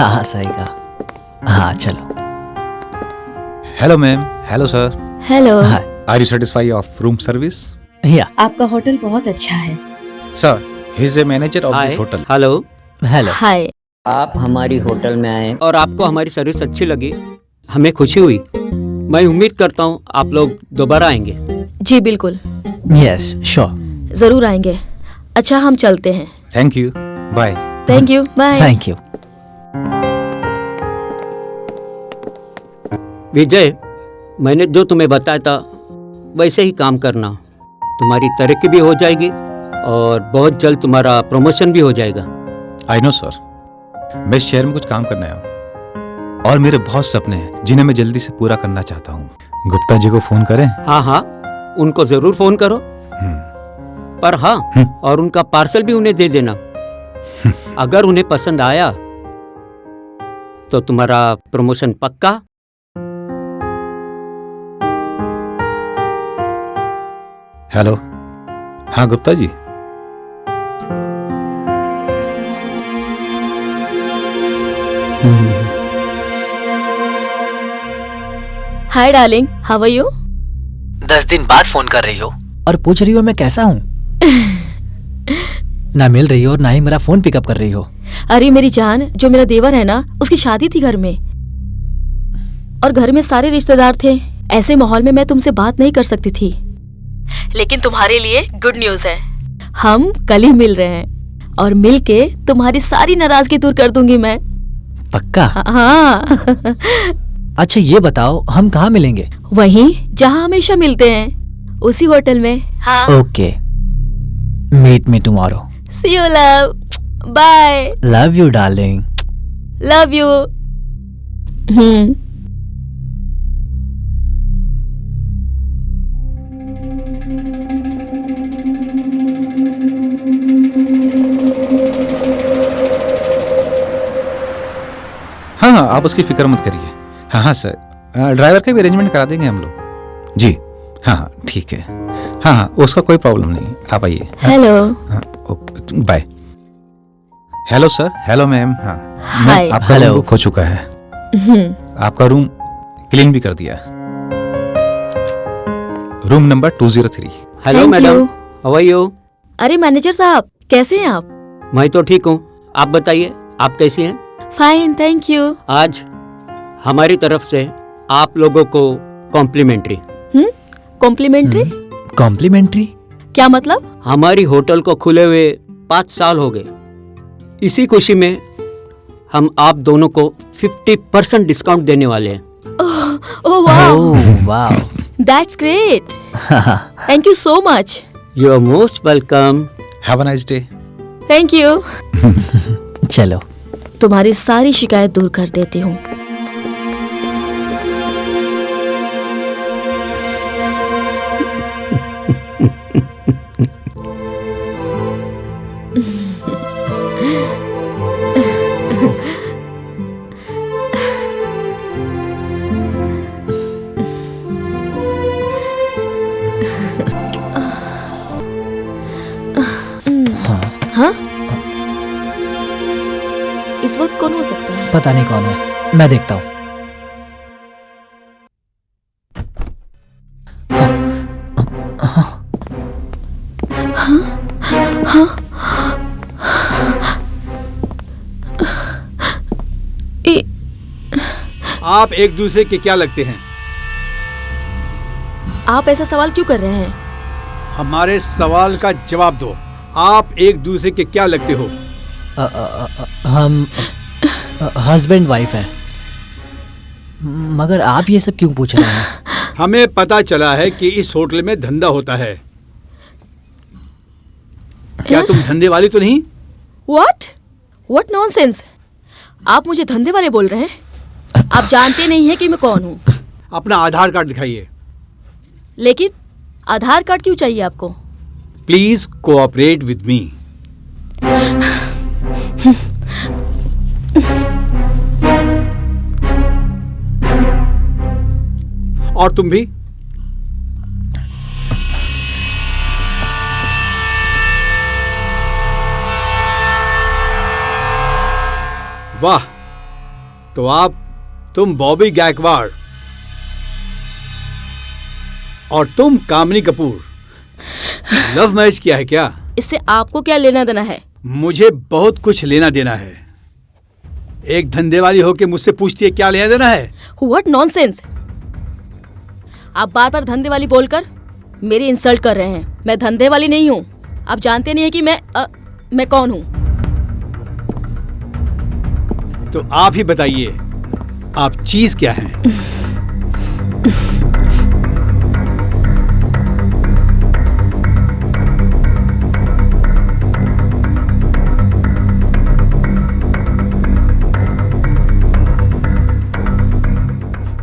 हाँ सही कहा। हाँ चलो। Hello ma'am. Hello sir. Hello. Hi. Are you satisfy of room service? Yeah. आपका होटल बहुत अच्छा है। Sir, he is a manager of this hotel. Hello. Hello. Hi. आप हमारी होटल में आए और आपको हमारी सर्विस अच्छी लगी, हमें खुशी हुई। मैं उम्मीद करता हूँ आप लोग दोबारा आएंगे। जी बिल्कुल, यस श्योर। जरूर आएंगे। अच्छा हम चलते हैं। Thank you, bye. Thank you, bye. Thank you. Vijay, मैंने जो तुम्हें बताया था वैसे ही काम करना। तुम्हारी तरक्की भी हो जाएगी और बहुत जल्द तुम्हारा प्रमोशन भी हो जाएगा। आई नो सर, मैं इस शहर में कुछ काम करने आया हूँ और मेरे बहुत सपने हैं जिन्हें मैं जल्दी से पूरा करना चाहता हूँ। गुप्ता जी को फोन करें? हाँ हाँ, उनको जरूर फोन करो। पर हाँ, और उनका पार्सल भी उन्हें दे देना। अगर उन्हें पसंद आया तो तुम्हारा प्रमोशन पक्का। हेलो। हाँ Gupta ji. Hi darling, how are you? 10 दिन बाद फोन कर रही हो और पूछ रही हो मैं कैसा हूँ। ना मिल रही हो और ना ही मेरा फोन पिकअप कर रही हो। अरे मेरी जान, जो मेरा देवर है ना, उसकी शादी थी घर में और घर में सारे रिश्तेदार थे। ऐसे माहौल में मैं तुमसे बात नहीं कर सकती थी, लेकिन तुम्हारे लिए गुड न्यूज है। हम कल ही मिल रहे हैं और मिल के तुम्हारी सारी नाराजगी दूर कर दूंगी मैं। पक्का? हाँ। अच्छा ये बताओ हम कहाँ मिलेंगे? वहीं जहाँ हमेशा मिलते हैं, उसी होटल में। हाँ। Okay, meet me tomorrow. See you love, bye. Love you darling. Love you. हाँ हाँ, आप उसकी फिक्र मत करिए। हाँ हाँ सर, ड्राइवर का भी अरेंजमेंट करा देंगे हम लोग। जी हाँ हाँ ठीक है। हाँ हाँ, उसका कोई प्रॉब्लम नहीं, आप आइए। हेलो। हाँ okay, bye. Hello sir. Hello ma'am. हाँ हाय। मैम, आपका रूम बुक हो चुका है। आपका रूम क्लीन भी कर दिया। Room number 203। Hello Thank madam, you. How are you? अरे मैनेजर साहब, कैसे हैं आप? मैं तो ठीक हूँ, आप बताइए आप कैसी हैं? Fine, thank you. आज हमारी तरफ से आप लोगों को कॉम्प्लीमेंट्री। कॉम्प्लीमेंट्री? कॉम्प्लीमेंट्री? क्या मतलब? हमारी होटल को खुले हुए 5 साल हो गए। इसी खुशी में हम आप दोनों को 50% डिस्काउंट देने वाले हैं। Oh wow, oh wow. That's great. Thank you so much. You are most welcome. Have a nice day. Thank you. चलो तुम्हारी सारी शिकायत दूर कर देती हूँ। हाँ? इस वक्त कौन हो सकता है? पता नहीं कौन है, मैं देखता हूँ। आप एक दूसरे के क्या लगते हैं? आप ऐसा सवाल क्यों कर रहे हैं? हमारे सवाल का जवाब दो। आप एक दूसरे के क्या लगते हो? हम हस्बैंड वाइफ हैं। मगर आप ये सब क्यों पूछ रहे हैं? हमें पता चला है कि इस होटल में धंधा होता है। क्या तुम धंधे वाली तो नहीं? What nonsense! आप मुझे धंधे वाले बोल रहे हैं? आप जानते नहीं हैं कि मैं कौन हूँ। अपना आधार कार्ड दिखाइए। लेकिन आधार कार्ड क्यों चाहिए आपको? Please cooperate with me. और तुम भी। वाह, तो तुम बॉबी गायकवाड़ और तुम कामिनी कपूर लव मैरिज किया है क्या? इससे आपको क्या लेना देना है? मुझे बहुत कुछ लेना देना है। एक धंधे वाली होके मुझसे पूछती है क्या लेना देना है? What nonsense! आप बार बार धंधे वाली बोलकर मेरी इंसल्ट कर रहे हैं। मैं धंधे वाली नहीं हूँ। आप जानते नहीं है कि मैं कौन हूँ। तो आप ही बताइए, आप चीज क्या हैं?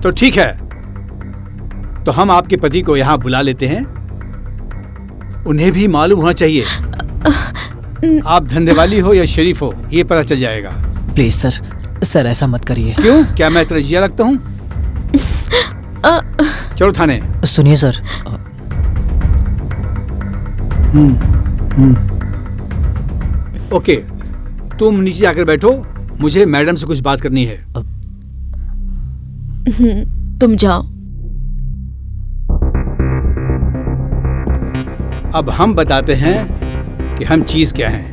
तो ठीक है, तो हम आपके पति को यहां बुला लेते हैं। उन्हें भी मालूम होना चाहिए आप धंधे वाली हो या शरीफ हो, ये पता चल जाएगा। प्लीज सर ऐसा मत करिए। क्यों, क्या मैं तरजिया लगता हूँ? चलो थाने। सुनिए सर। ओके, तुम नीचे जाकर बैठो, मुझे मैडम से कुछ बात करनी है। तुम जाओ। अब हम बताते हैं कि हम चीज क्या हैं।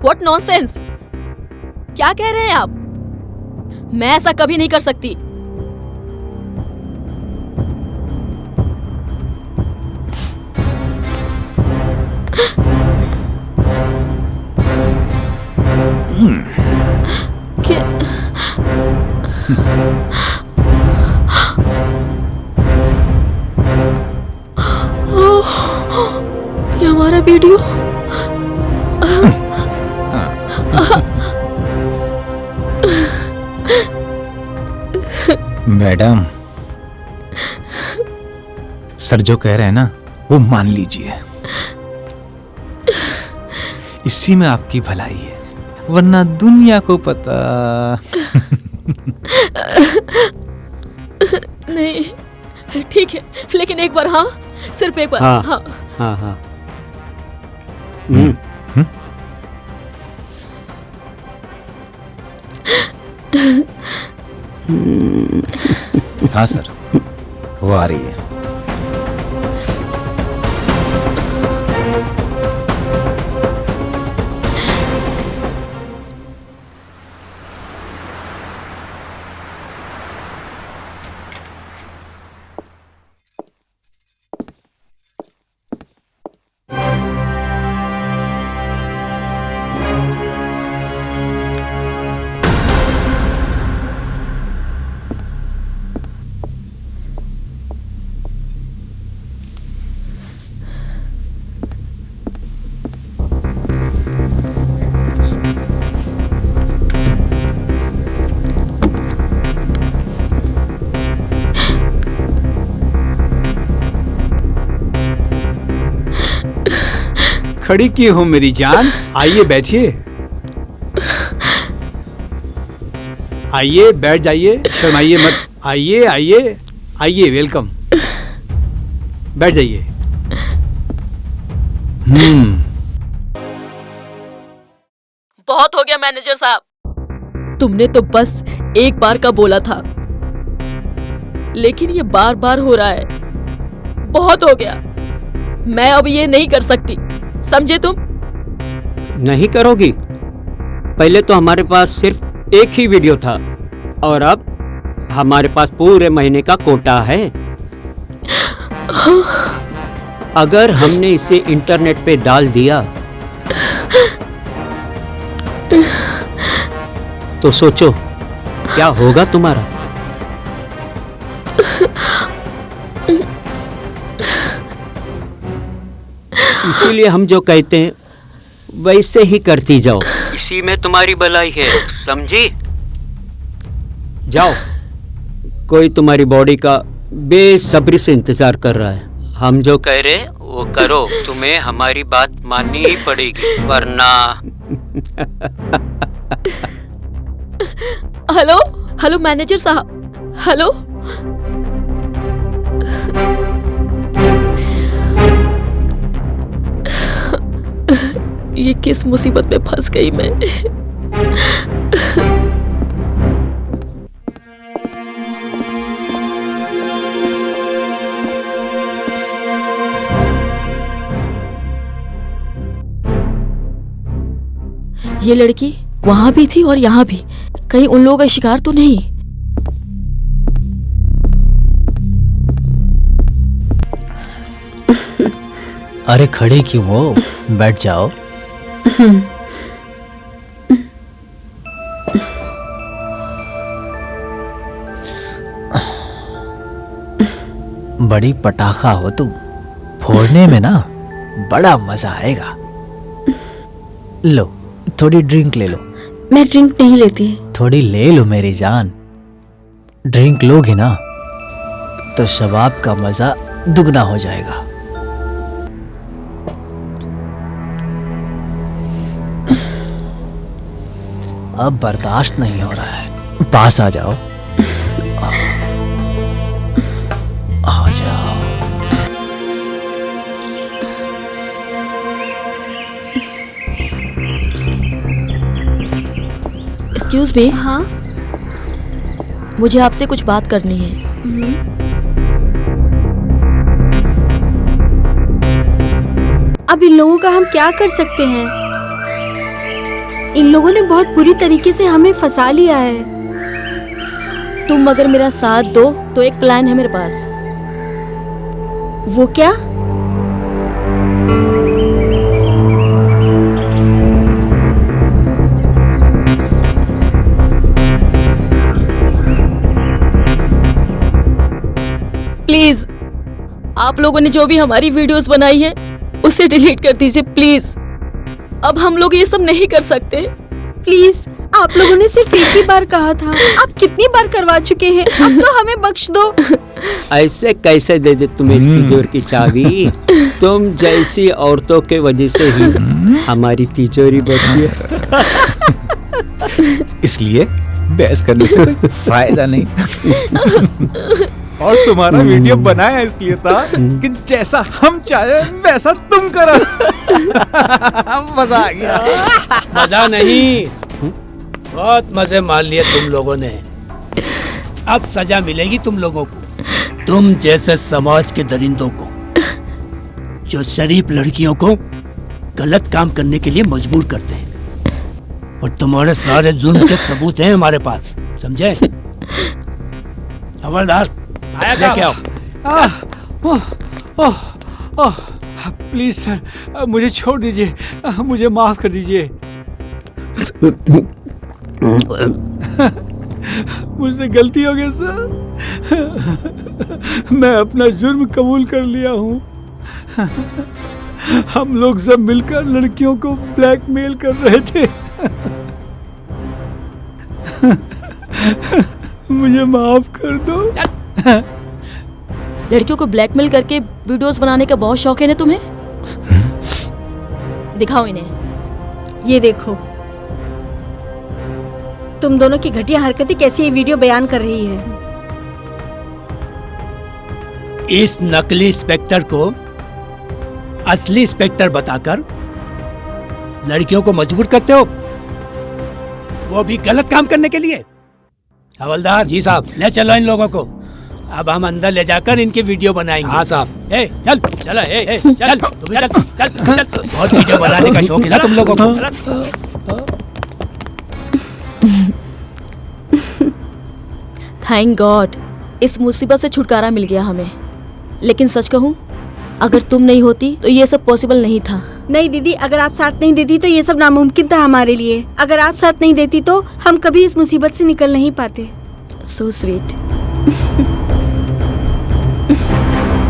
What nonsense! क्या कह रहे हैं आप? मैं ऐसा कभी नहीं कर सकती। ये हमारा वीडियो। मैडम, सर जो कह रहे हैं ना वो मान लीजिए। इसी में आपकी भलाई है, वरना दुनिया को पता। नहीं, ठीक है, लेकिन एक बार, हाँ, सिर्फ एक बार। हाँ, हाँ, हाँ, हाँ। हाँ सर, वो आ रही है। खड़ी की हो मेरी जान, आइए बैठिए। आइए बैठ जाइए, शर्माइए मत। आइए आइए आइए, वेलकम। बैठ जाइए। बहुत हो गया मैनेजर साहब। तुमने तो बस एक बार का बोला था, लेकिन ये बार बार हो रहा है। बहुत हो गया। मैं अब ये नहीं कर सकती, समझे तुम? नहीं करोगी? पहले तो हमारे पास सिर्फ एक ही वीडियो था और अब हमारे पास पूरे महीने का कोटा है। अगर हमने इसे इंटरनेट पे डाल दिया तो सोचो क्या होगा तुम्हारा। इसीलिए हम जो कहते हैं वैसे ही करती जाओ, इसी में तुम्हारी भलाई है, समझी? जाओ, कोई तुम्हारी बॉडी का बेसब्री से इंतजार कर रहा है। हम जो कह रहे हैं वो करो, तुम्हें हमारी बात माननी ही पड़ेगी, वरना हेलो हेलो मैनेजर साहब, हेलो। ये किस मुसीबत में फंस गई मैं। ये लड़की वहां भी थी और यहाँ भी, कहीं उन लोगों का शिकार तो नहीं। अरे खड़े क्यों हो, बैठ जाओ। बड़ी पटाखा हो तुम, फोड़ने में ना बड़ा मजा आएगा। लो थोड़ी ड्रिंक ले लो। मैं ड्रिंक नहीं लेती। थोड़ी ले लो मेरी जान, ड्रिंक लोगी ना तो शबाब का मजा दुगना हो जाएगा। अब बर्दाश्त नहीं हो रहा है, पास आ जाओ। आ जाओ। Excuse me. हाँ। मुझे आपसे कुछ बात करनी है। अब इन लोगों का हम क्या कर सकते हैं? इन लोगों ने बहुत बुरी तरीके से हमें फंसा लिया है। तुम अगर मेरा साथ दो तो एक प्लान है मेरे पास। वो क्या? प्लीज, आप लोगों ने जो भी हमारी वीडियोस बनाई है उसे डिलीट कर दीजिए प्लीज। अब हम लोग ये सब नहीं कर सकते। प्लीज, आप लोगों ने सिर्फ एक ही बार कहा था, आप कितनी बार करवा चुके हैं? अब तो हमें बख्श दो। ऐसे कैसे दे दे तुम्हें तिजोरी की चाबी? तुम जैसी औरतों के वजह से ही हमारी तिजोरी बची है। इसलिए बहस करने से कोई फायदा नहीं। और तुम्हारा वीडियो बनाया इसलिए था कि जैसा हम चाहे वैसा तुम करो। मजा आ गया। मजा नहीं, बहुत मजे मार लिए तुम लोगों ने। अब सजा मिलेगी तुम लोगों को, तुम जैसे समाज के दरिंदों को, जो शरीफ लड़कियों को गलत काम करने के लिए मजबूर करते हैं। और तुम्हारे सारे जुल्म के सबूत हैं हमारे पास, समझे? हवलदार, आया लेके आओ। प्लीज सर, मुझे छोड़ दीजिए, मुझे माफ कर दीजिए। मुझसे गलती हो गई सर, मैं अपना जुर्म कबूल कर लिया हूँ। हम लोग सब मिलकर लड़कियों को ब्लैकमेल कर रहे थे। मुझे माफ कर दो। लड़कियों को ब्लैकमेल करके वीडियोस बनाने का बहुत शौक है ना तुम्हें? दिखाओ इन्हें। ये देखो, तुम दोनों की घटिया हरकतें कैसी ये वीडियो बयान कर रही है। इस नकली इंस्पेक्टर को असली इंस्पेक्टर बताकर लड़कियों को मजबूर करते हो, वो भी गलत काम करने के लिए। हवलदार जी साहब, ले चलो इन लोगों को। अब हम अंदर ले जाकर इनकी वीडियो बनाएंगे। हाँ साहब। ए चल चल, ए चल, तू भी चल चल चल। बहुत वीडियो बनाने का शौक है ना तुम लोगों को। थैंक गॉड, इस मुसीबत से छुटकारा मिल गया हमें। लेकिन सच कहूँ, अगर तुम नहीं होती तो ये सब पॉसिबल नहीं था। नहीं दीदी, अगर आप साथ नहीं देती तो ये सब नामुमकिन था हमारे लिए। अगर आप साथ नहीं देती तो हम कभी इस मुसीबत से निकल नहीं पाते। So sweet.